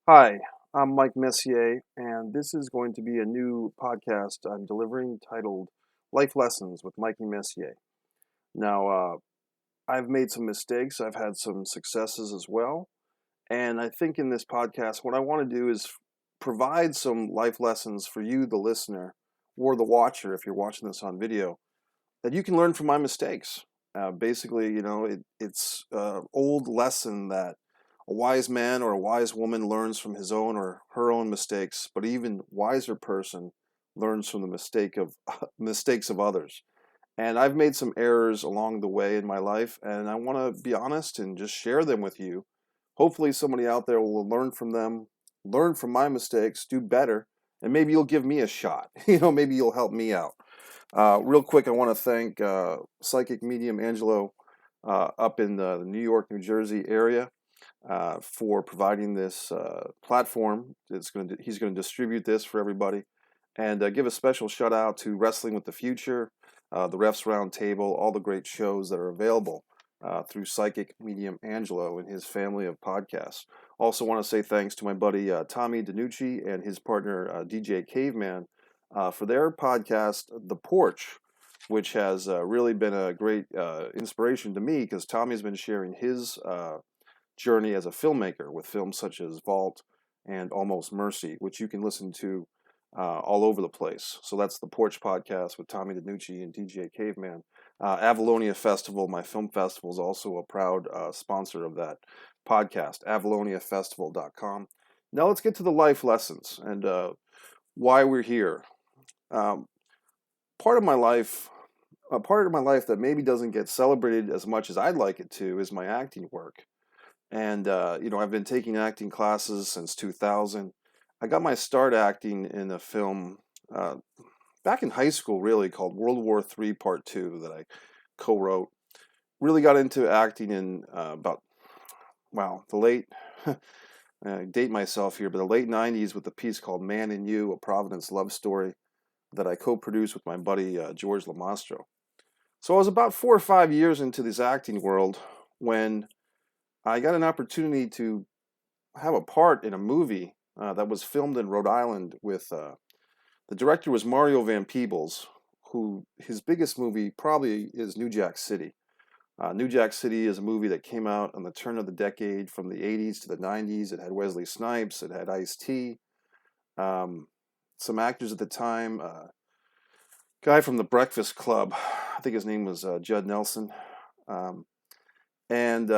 Hi, I'm Mike Messier, and this is going to be a new podcast I'm delivering titled Life Lessons with Mikey Messier. Now, I've made some mistakes, I've had some successes as well, and I think in this podcast, what I want to do is provide some life lessons for you, the listener, or the watcher, if you're watching this on video, that you can learn from my mistakes. Basically, it's an old lesson that a wise man or a wise woman learns from his own or her own mistakes, but even wiser person learns from the mistakes of others. And I've made some errors along the way in my life, and I want to be honest and just share them with you. Hopefully, somebody out there will learn from them, learn from my mistakes, do better, and maybe you'll give me a shot. Maybe you'll help me out. Real quick, I want to thank Psychic Medium Angelo up in the New York, New Jersey area for providing this platform. He's going to distribute this for everybody, and give a special shout out to Wrestling with the Future, the Refs Roundtable, all the great shows that are available through Psychic Medium Angelo and his family of podcasts. Also, want to say thanks to my buddy Tommy DiNucci and his partner DJ Caveman for their podcast, The Porch, which has really been a great inspiration to me because Tommy's been sharing his journey as a filmmaker with films such as Vault and Almost Mercy, which you can listen to all over the place. So that's the Porch Podcast with Tommy DiNucci and DJ Caveman. Avalonia Festival, my film festival, is also a proud sponsor of that podcast, avaloniafestival.com. Now let's get to the life lessons and why we're here. Um, part of my life, a part of my life that maybe doesn't get celebrated as much as I'd like it to is my acting work. And I've been taking acting classes since 2000. I got my start acting in a film uh, back in high school, really, called World War III Part Two that I co-wrote. Really got into acting in about, wow, the late, I date myself here, but the late 90s with a piece called Man and You, a Providence love story that I co-produced with my buddy George Lamastro. So I was about 4 or 5 years into this acting world when I got an opportunity to have a part in a movie that was filmed in Rhode Island with the director was Mario Van Peebles, who his biggest movie probably is New Jack City. New Jack City is a movie that came out on the turn of the decade from the 80s to the 90s. It had Wesley Snipes, it had Ice-T, um, some actors at the time. Guy from the Breakfast Club, I think his name was Judd Nelson, um, and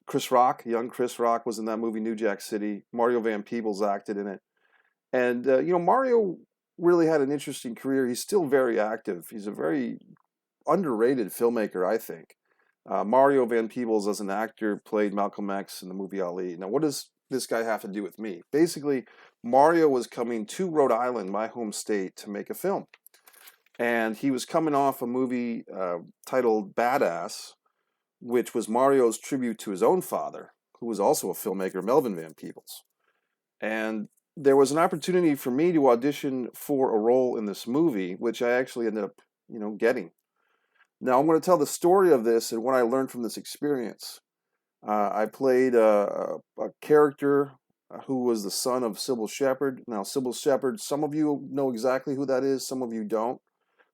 Chris Rock, young Chris Rock, was in that movie New Jack City. Mario Van Peebles acted in it, and Mario really had an interesting career. He's still very active. He's a very underrated filmmaker, I think. Mario Van Peebles, as an actor, played Malcolm X in the movie Ali. Now, what does this guy have to do with me? Basically, Mario was coming to Rhode Island, my home state, to make a film. And he was coming off a movie titled Badass, which was Mario's tribute to his own father, who was also a filmmaker, Melvin Van Peebles. And there was an opportunity for me to audition for a role in this movie, which I actually ended up, getting. Now I'm going to tell the story of this and what I learned from this experience. I played a character who was the son of Cybill Shepherd. Now, Cybill Shepherd, some of you know exactly who that is, some of you don't.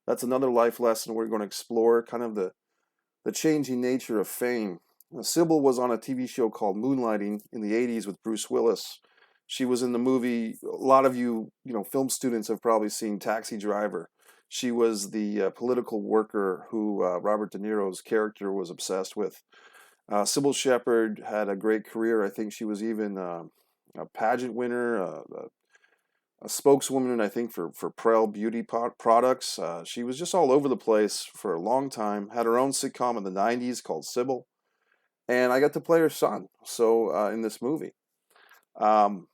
That's another life lesson we're going to explore, kind of the changing nature of fame. Cybill was on a TV show called Moonlighting in the 80s with Bruce Willis. She was in the movie, a lot of you, film students have probably seen Taxi Driver. She was the political worker who Robert De Niro's character was obsessed with. Cybill Shepherd had a great career. I think she was even a pageant winner, a spokeswoman, I think, for Prel beauty products. She was just all over the place for a long time. Had her own sitcom in the 90s called Cybill. And I got to play her son, so in this movie. Um,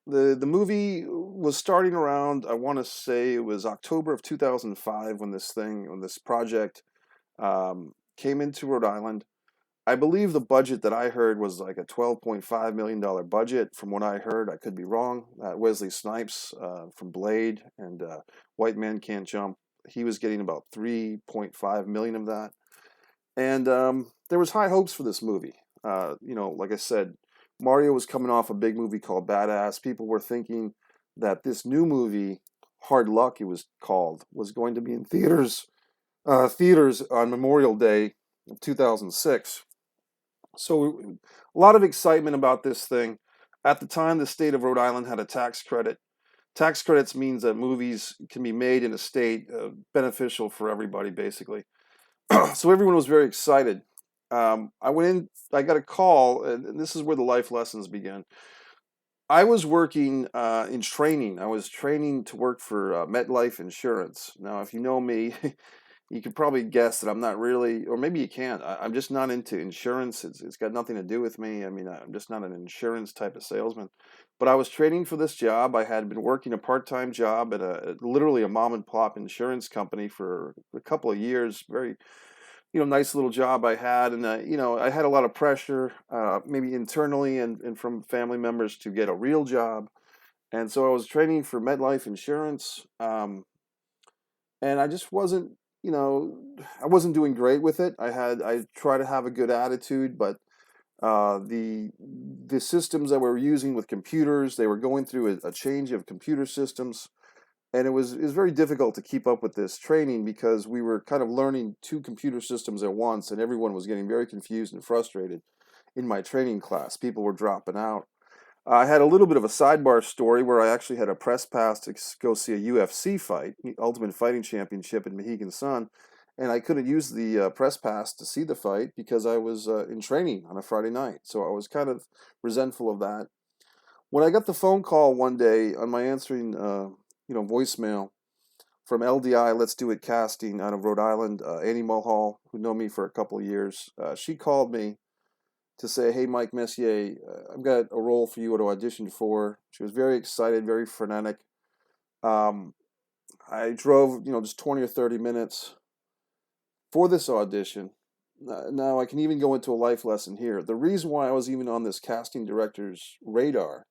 the movie was starting around, I want to say it was October of 2005 when this project came into Rhode Island. I believe the budget that I heard was like a $12.5 million budget. From what I heard, I could be wrong. Wesley Snipes from Blade and White Man Can't Jump, he was getting about 3.5 million of that. And there was high hopes for this movie. Like I said, Mario was coming off a big movie called Badass. People were thinking that this new movie, Hard Luck, it was called, was going to be in theaters on Memorial Day of 2006. So a lot of excitement about this thing. At the time, the state of Rhode Island had a tax credit. Tax credits means that movies can be made in a state beneficial for everybody, basically. So everyone was very excited. I went in, I got a call, and this is where the life lessons began. I was working in training. I was training to work for MetLife Insurance. Now, if you know me, you could probably guess that I'm not really, or maybe you can't. I'm just not into insurance. It's got nothing to do with me. I mean, I'm just not an insurance type of salesman. But I was training for this job. I had been working a part-time job at literally a mom and pop insurance company for a couple of years. Very, nice little job I had, and I had a lot of pressure, maybe internally and from family members to get a real job. And so I was training for MetLife Insurance, and I just wasn't, I wasn't doing great with it. I try to have a good attitude, but the systems that we were using with computers, they were going through a change of computer systems. And it was very difficult to keep up with this training because we were kind of learning two computer systems at once, and everyone was getting very confused and frustrated in my training class. People were dropping out. I had a little bit of a sidebar story where I actually had a press pass to go see a UFC fight, the Ultimate Fighting Championship in Mohegan Sun, and I couldn't use the press pass to see the fight because I was in training on a Friday night. So I was kind of resentful of that. When I got the phone call one day on my answering voicemail from LDI Let's Do It Casting out of Rhode Island, Annie Mulhall, who know me for a couple of years, she called me to say, "Hey, Mike Messier, I've got a role for you to audition for." She was very excited, very frenetic. Um, I drove, just 20 or 30 minutes for this audition. Now, I can even go into a life lesson here. The reason why I was even on this casting director's radar,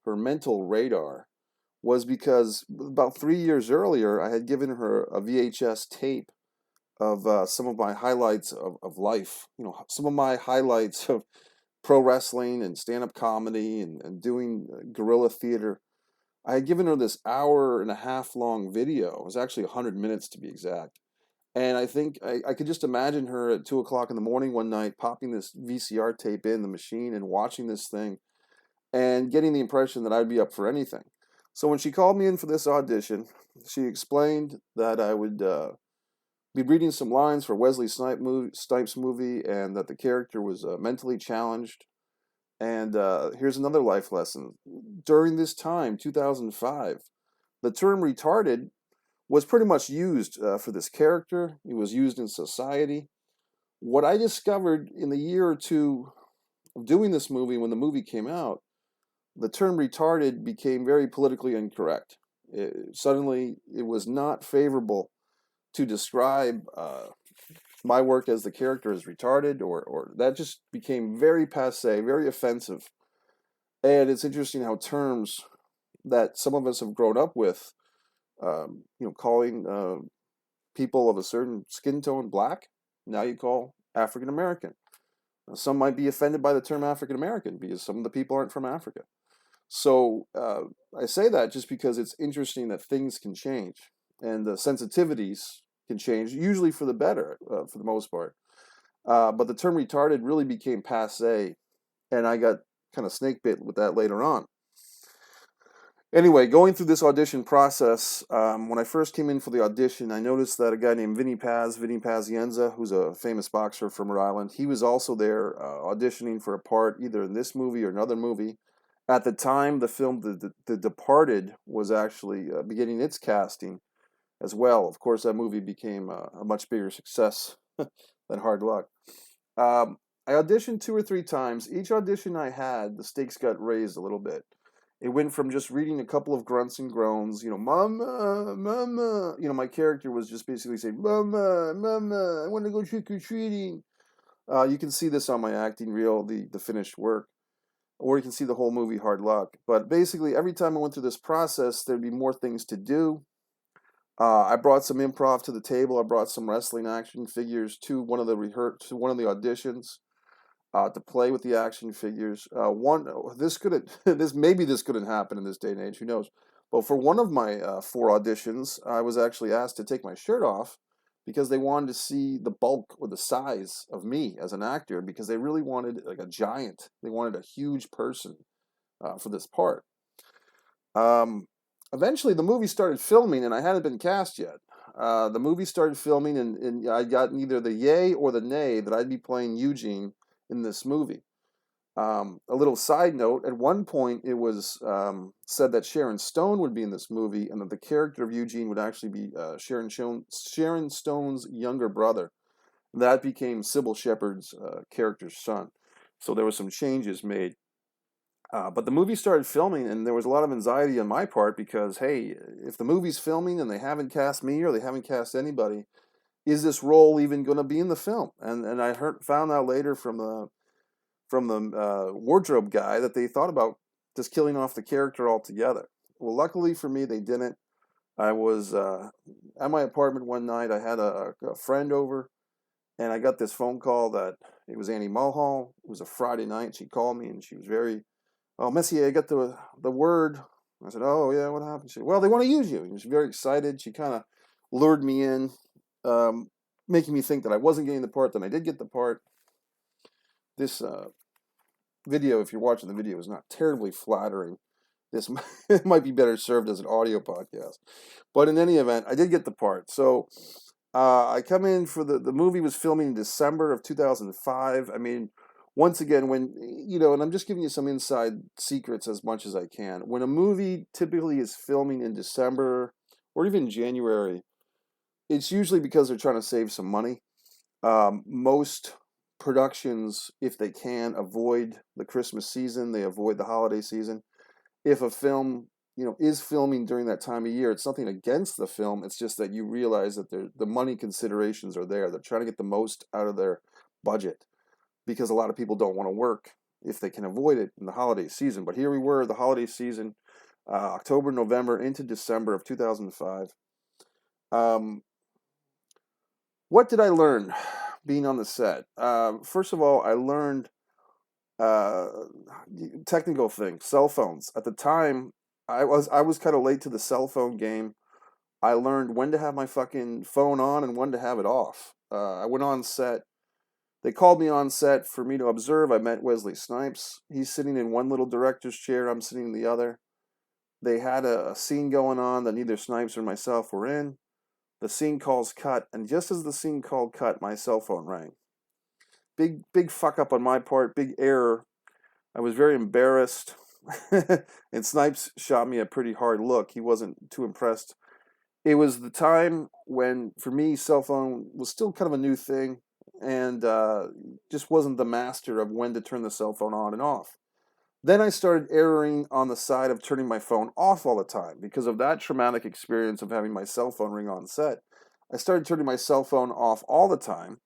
her mental radar, was because about 3 years earlier, I had given her a VHS tape of some of my highlights of life. Some of my highlights of pro wrestling and stand-up comedy and doing guerrilla theater. I had given her this hour and a half long video. It was actually 100 minutes to be exact. And I think I could just imagine her at 2 o'clock in the morning one night popping this VCR tape in the machine and watching this thing and getting the impression that I'd be up for anything. So when she called me in for this audition, she explained that I would be reading some lines for Wesley Snipes movie, and that the character was mentally challenged. And here's another life lesson. During this time, 2005, the term retarded was pretty much used for this character. It was used in society. What I discovered in the year or two of doing this movie, when the movie came out, the term retarded became very politically incorrect. Suddenly, it was not favorable to describe my work as the character as retarded, or that just became very passe, very offensive. And it's interesting how terms that some of us have grown up with, calling people of a certain skin tone black, now you call African American. Some might be offended by the term African American because some of the people aren't from Africa. So I say that just because it's interesting that things can change and the sensitivities can change, usually for the better, for the most part. But the term retarded really became passe, and I got kind of snake bit with that later on. Anyway, going through this audition process, when I first came in for the audition, I noticed that a guy named Vinny Pazienza, who's a famous boxer from Rhode Island, he was also there auditioning for a part either in this movie or another movie. At the time, the film The Departed was actually beginning its casting as well. Of course, that movie became a much bigger success than Hard Luck. I auditioned 2 or 3 times. Each audition I had, the stakes got raised a little bit. It went from just reading a couple of grunts and groans, "Mama, Mama." My character was just basically saying, "Mama, Mama, I want to go trick-or-treating." You can see this on my acting reel, the finished work. Or you can see the whole movie, Hard Luck. But basically, every time I went through this process, there'd be more things to do. I brought some improv to the table. I brought some wrestling action figures to one of the auditions. to play with the action figures. This couldn't this couldn't happen in this day and age. Who knows? But for one of my 4 auditions, I was actually asked to take my shirt off because they wanted to see the bulk or the size of me as an actor, because they really wanted like a giant. They wanted a huge person for this part. Eventually, the movie started filming, and I hadn't been cast yet. The movie started filming, and I got neither the yay or the nay that I'd be playing Eugene in this movie. A little side note, at one point it was said that Sharon Stone would be in this movie, and that the character of Eugene would actually be Sharon Stone's younger brother. That became Cybill Shepherd's character's son. So there were some changes made. But the movie started filming, and there was a lot of anxiety on my part because, hey, if the movie's filming and they haven't cast me or they haven't cast anybody, is this role even going to be in the film? And I found out later from the wardrobe guy that they thought about just killing off the character altogether. Well, luckily for me, they didn't. I was at my apartment one night. I had a friend over, and I got this phone call that it was Annie Mulhall. It was a Friday night. She called me, and she was very, "Oh, Messier, I got the word." I said, "Oh, yeah, what happened?" She said, "Well, they want to use you." And she was very excited. She kind of lured me in, making me think that I wasn't getting the part. Then I did get the part. This video, if you're watching the video, is not terribly flattering. This might be better served as an audio podcast. But in any event, I did get the part. So I come in for the movie was filming in December of 2005. I mean, once again, when, and I'm just giving you some inside secrets as much as I can. When a movie typically is filming in December or even January, it's usually because they're trying to save some money. Most productions, if they can, avoid the Christmas season. They avoid the holiday season. If a film, is filming during that time of year, it's nothing against the film. It's just that you realize that the money considerations are there. They're trying to get the most out of their budget, because a lot of people don't want to work if they can avoid it in the holiday season. But here we were, the holiday season, October, November, into December of 2005. What did I learn being on the set? First of all, I learned technical things, cell phones. At the time, I was kind of late to the cell phone game. I learned when to have my fucking phone on and when to have it off. I went on set. They called me on set for me to observe. I met Wesley Snipes. He's sitting in one little director's chair. I'm sitting in the other. They had a scene going on that neither Snipes or myself were in. The scene calls cut, and just as the scene called cut, my cell phone rang. Big fuck up on my part, big error. I was very embarrassed, and Snipes shot me a pretty hard look. He wasn't too impressed. It was the time when, for me, cell phone was still kind of a new thing, and just wasn't the master of when to turn the cell phone on and off. Then I started erring on the side of turning my phone off all the time because of that traumatic experience of having my cell phone ring on set. I started turning my cell phone off all the time,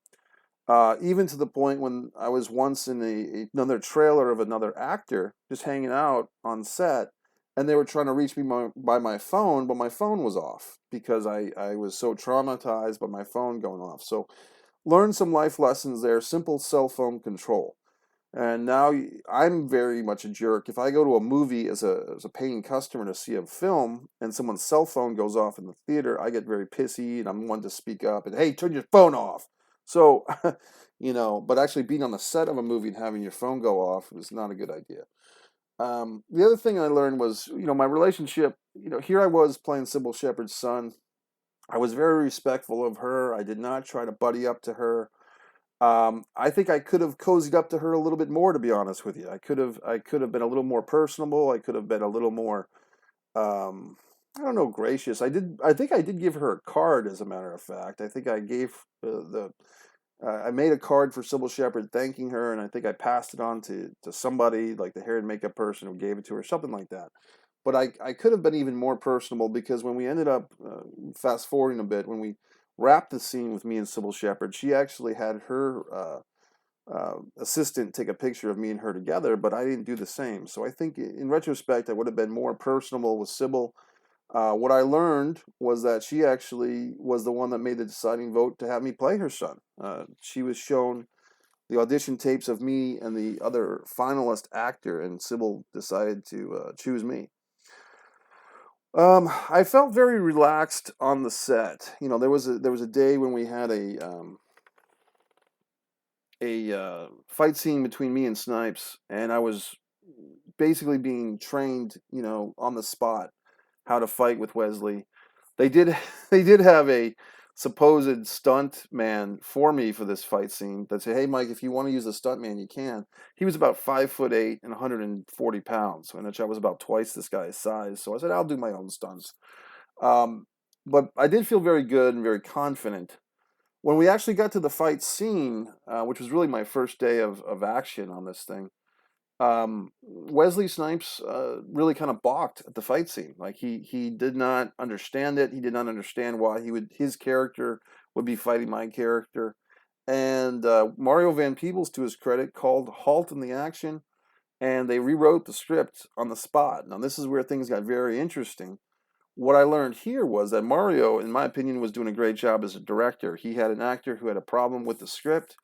even to the point when I was once in another trailer of another actor, just hanging out on set, and they were trying to reach me by my phone, but my phone was off because I was so traumatized by my phone going off. So learn some life lessons there, simple cell phone control. And now I'm very much a jerk. If I go to a movie as a paying customer to see a film and someone's cell phone goes off in the theater, I get very pissy and I'm one to speak up and, hey, turn your phone off. So, but actually being on the set of a movie and having your phone go off is not a good idea. The other thing I learned was, my relationship, here I was playing Cybill Shepherd's son. I was very respectful of her. I did not try to buddy up to her. I think I could have cozied up to her a little bit more, to be honest with you. I could have been a little more personable. I could have been a little more, I don't know, gracious. I think I did give her a card, as a matter of fact. I think I gave I made a card for Cybill Shepherd thanking her, and I think I passed it on to somebody, like the hair and makeup person who gave it to her, something like that. But I could have been even more personable, because when we ended up, fast forwarding a bit, when we wrapped the scene with me and Cybill Shepherd, she actually had her assistant take a picture of me and her together, but I didn't do the same. So I think in retrospect, I would have been more personable with Cybill. What I learned was that she actually was the one that made the deciding vote to have me play her son. She was shown the audition tapes of me and the other finalist actor, and Cybill decided to choose me. I felt very relaxed on the set. You know, there was a day when we had a fight scene between me and Snipes, and I was basically being trained, you know, on the spot how to fight with Wesley. They did they did have a supposed stunt man for me for this fight scene that said, "Hey, Mike, if you want to use a stunt man, you can." He was about 5'8" and 140 pounds, which I was about twice this guy's size. So I said, "I'll do my own stunts." Um, but I did feel very good and very confident. When we actually got to the fight scene, which was really my first day of action on this thing, Wesley Snipes really kind of balked at the fight scene. Like he did not understand it. He did not understand why his character would be fighting my character. And Mario Van Peebles, to his credit, called halt in the action, and they rewrote the script on the spot. Now this is where things got very interesting. What I learned here was that Mario, in my opinion, was doing a great job as a director. He had an actor who had a problem with the script,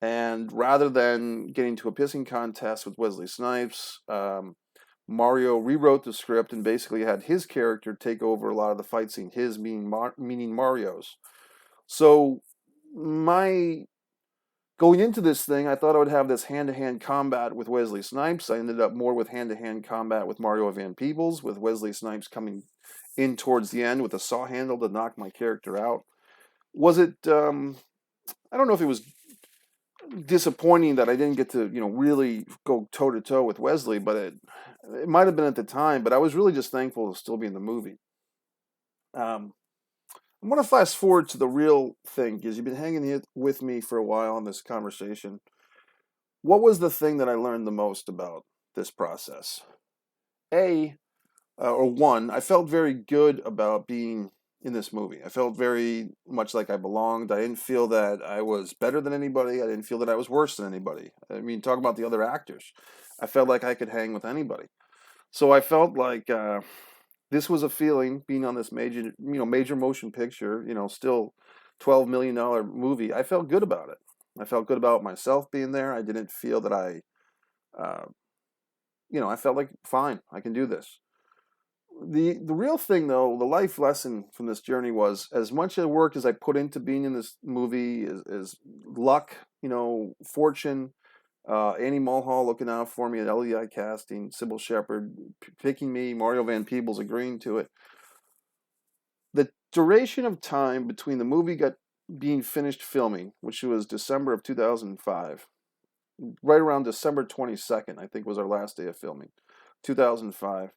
and rather than getting to a pissing contest with Wesley Snipes, Mario rewrote the script and basically had his character take over a lot of the fight scene, his meaning Mario's. So my going into this thing, I thought I would have this hand-to-hand combat with Wesley Snipes. I ended up more with hand-to-hand combat with Mario Van Peebles, with Wesley Snipes coming in towards the end with a saw handle to knock my character out. Was it, I don't know if it was disappointing that I didn't get to, you know, really go toe-to-toe with Wesley, but it might have been at the time, but I was really just thankful to still be in the movie. I'm going to fast forward to the real thing, because you've been hanging here with me for a while on this conversation. What was the thing that I learned the most about this process? One, I felt very good about being in this movie. I felt very much like I belonged. I didn't feel that I was better than anybody. I didn't feel that I was worse than anybody. I mean, talk about the other actors. I felt like I could hang with anybody. So I felt like this was a feeling, being on this major motion picture, you know, still $12 million movie. I felt good about it. I felt good about myself being there. I didn't feel that uh, I felt like, fine, I can do this. The real thing, though, the life lesson from this journey was, as much work as I put into being in this movie, is luck, you know, fortune, Annie Mulhall looking out for me at LEI Casting, Cybill Shepherd picking me, Mario Van Peebles agreeing to it. The duration of time between the movie being finished filming, which was December of 2005, right around December 22nd, I think was our last day of filming, 2005.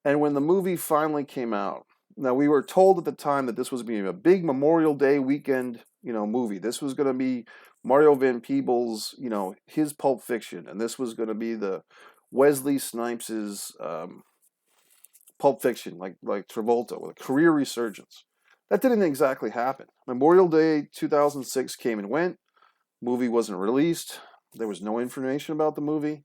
And when the movie finally came out, now we were told at the time that this was going to be a big Memorial Day weekend, you know, movie. This was going to be Mario Van Peebles, you know, his Pulp Fiction, and this was going to be the Wesley Snipes's Pulp Fiction, like Travolta, with a career resurgence. That didn't exactly happen. Memorial Day 2006 came and went. Movie wasn't released. There was no information about the movie.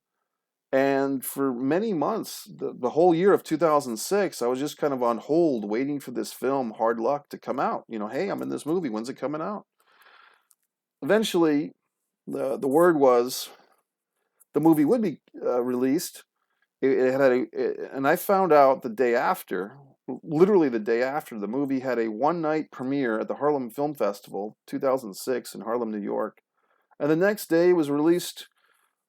And for many months, the whole year of 2006, I was just kind of on hold, waiting for this film, Hard Luck, to come out. You know, hey, I'm in this movie. When's it coming out? Eventually, the word was the movie would be released. And I found out the day after, literally the day after, the movie had a one-night premiere at the Harlem Film Festival, 2006, in Harlem, New York. And the next day it was released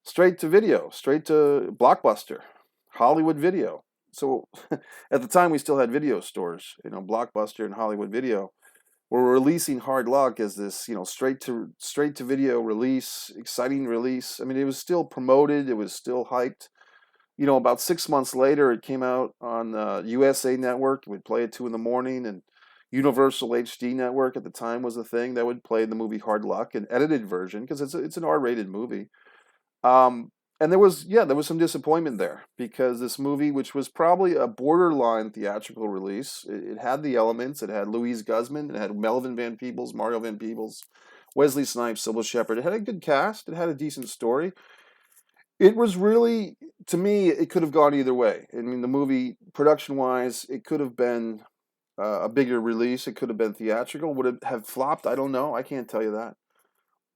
straight to video, straight to Blockbuster, Hollywood Video. So at the time we still had video stores, you know, Blockbuster and Hollywood Video were releasing Hard Luck as this, you know, straight to video release, exciting release. I mean, it was still promoted, it was still hyped. You know, about 6 months later, it came out on USA Network. It would play at 2 in the morning, and Universal HD Network at the time was the thing that would play the movie Hard Luck, an edited version, because it's an R-rated movie. And there was some disappointment there, because this movie, which was probably a borderline theatrical release, it had the elements. It had Louise Guzman, it had Melvin Van Peebles, Mario Van Peebles, Wesley Snipes, Cybill Shepherd. It had a good cast. It had a decent story. It was really, to me, it could have gone either way. I mean, the movie, production-wise, it could have been a bigger release. It could have been theatrical. Would it have flopped? I don't know. I can't tell you that.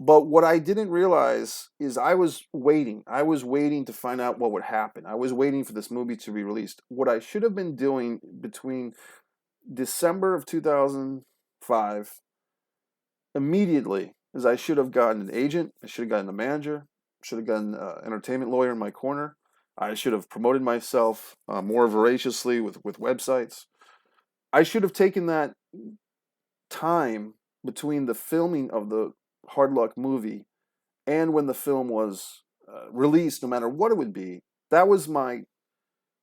But what I didn't realize is I was waiting. I was waiting to find out what would happen. I was waiting for this movie to be released. What I should have been doing between December of 2005 immediately is I should have gotten an agent. I should have gotten a manager. Should have gotten an entertainment lawyer in my corner. I should have promoted myself more voraciously with websites. I should have taken that time between the filming of the Hard Luck movie and when the film was released, no matter what it would be. That was my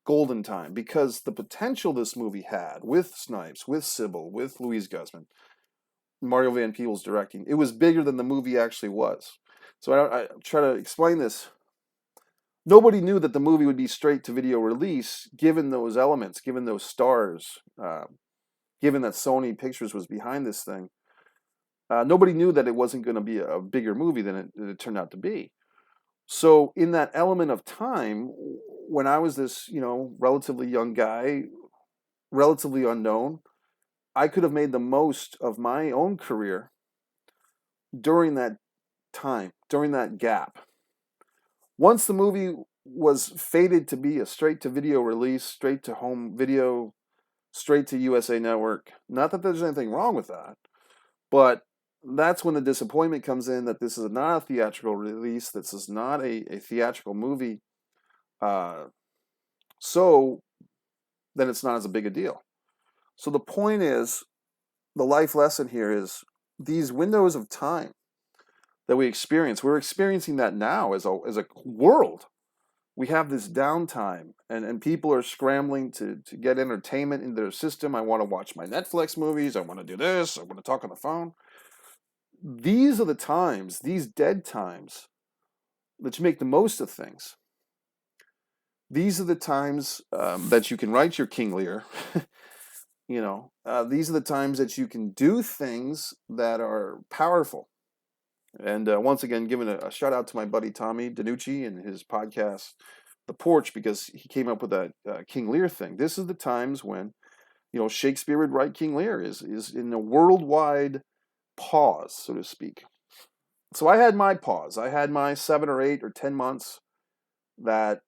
golden time, because the potential this movie had with Snipes, with Cybill, with Louise Guzman, Mario Van Peebles directing, it was bigger than the movie actually was. So I try to explain this. Nobody knew that the movie would be straight to video release, given those elements, given those stars, given that Sony Pictures was behind this thing. Nobody knew that it wasn't going to be a bigger movie than it turned out to be. So in that element of time, when I was this, relatively young guy, relatively unknown, I could have made the most of my own career during that time, during that gap. Once the movie was fated to be a straight-to-video release, straight-to-home video, straight to USA Network, not that there's anything wrong with that, but that's when the disappointment comes in that this is not a theatrical release, this is not a theatrical movie, so then it's not as big a deal. So the point is, the life lesson here is these windows of time that we experience, we're experiencing that now as a world. We have this downtime, and people are scrambling to get entertainment in their system. I want to watch my Netflix movies. I want to do this. I want to talk on the phone. These are the times, these dead times, that you make the most of things. These are the times that you can write your King Lear. These are the times that you can do things that are powerful. And once again, giving a shout out to my buddy Tommy DiNucci and his podcast, The Porch, because he came up with that King Lear thing. This is the times when, Shakespeare would write King Lear, is in a worldwide pause, so to speak. So I had my pause. I had my 7 or 8 or 10 months that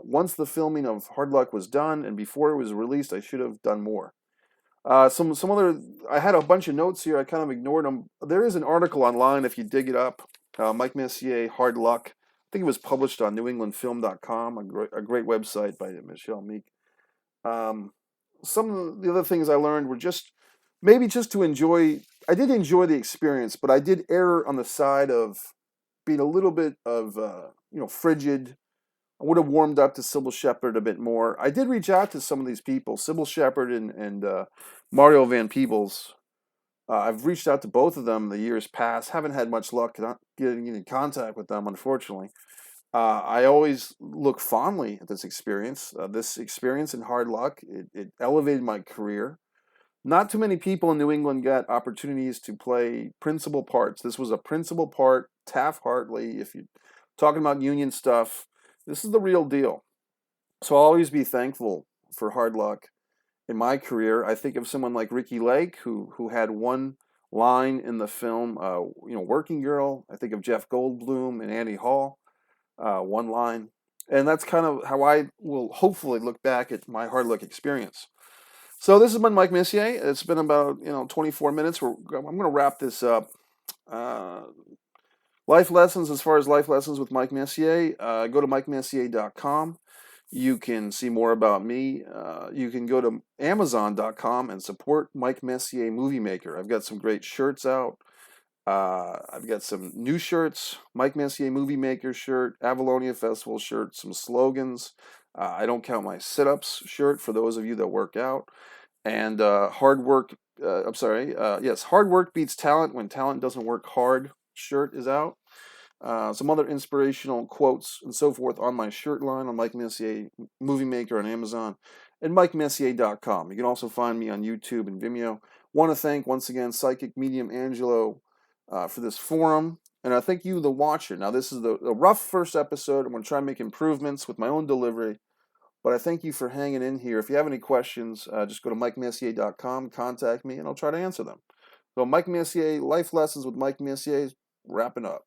once the filming of Hard Luck was done and before it was released, I should have done more. Some other, I had a bunch of notes here. I kind of ignored them. There is an article online if you dig it up. Mike Messier, Hard Luck. I think it was published on NewEnglandFilm.com, a great website by Michelle Meek. Some of the other things I learned were just to enjoy. I did enjoy the experience, but I did err on the side of being a little bit of frigid. I would have warmed up to Cybill Shepherd a bit more. I did reach out to some of these people, Cybill Shepherd and Mario Van Peebles. I've reached out to both of them in the years past. Haven't had much luck getting in contact with them, unfortunately. I always look fondly at this experience. This experience in Hard Luck, it elevated my career. Not too many people in New England got opportunities to play principal parts. This was a principal part, Taft-Hartley. If you're talking about union stuff, this is the real deal. So I'll always be thankful for Hard Luck in my career. I think of someone like Ricky Lake, who had one line in the film, Working Girl. I think of Jeff Goldblum and Annie Hall, one line. And that's kind of how I will hopefully look back at my Hard Luck experience. So this has been Mike Messier. It's been about 24 minutes. I'm going to wrap this up. Life lessons, as far as life lessons with Mike Messier, go to MikeMessier.com. You can see more about me. You can go to Amazon.com and support Mike Messier Movie Maker. I've got some great shirts out. I've got some new shirts, Mike Messier Movie Maker shirt, Avalonia Festival shirt, some slogans. I don't count my sit-ups shirt for those of you that work out. And hard work beats talent when talent doesn't work hard shirt is out. Some other inspirational quotes and so forth on my shirt line on Mike Messier Movie Maker on Amazon and MikeMessier.com. You can also find me on YouTube and Vimeo. Want to thank once again Psychic Medium Angelo for this forum, and I thank you, the watcher. Now this is the rough first episode. I'm going to try and make improvements with my own delivery, but I thank you for hanging in here. If you have any questions, just go to MikeMessier.com, contact me, and I'll try to answer them. So Mike Messier, Life Lessons with Mike Messier. wrapping up.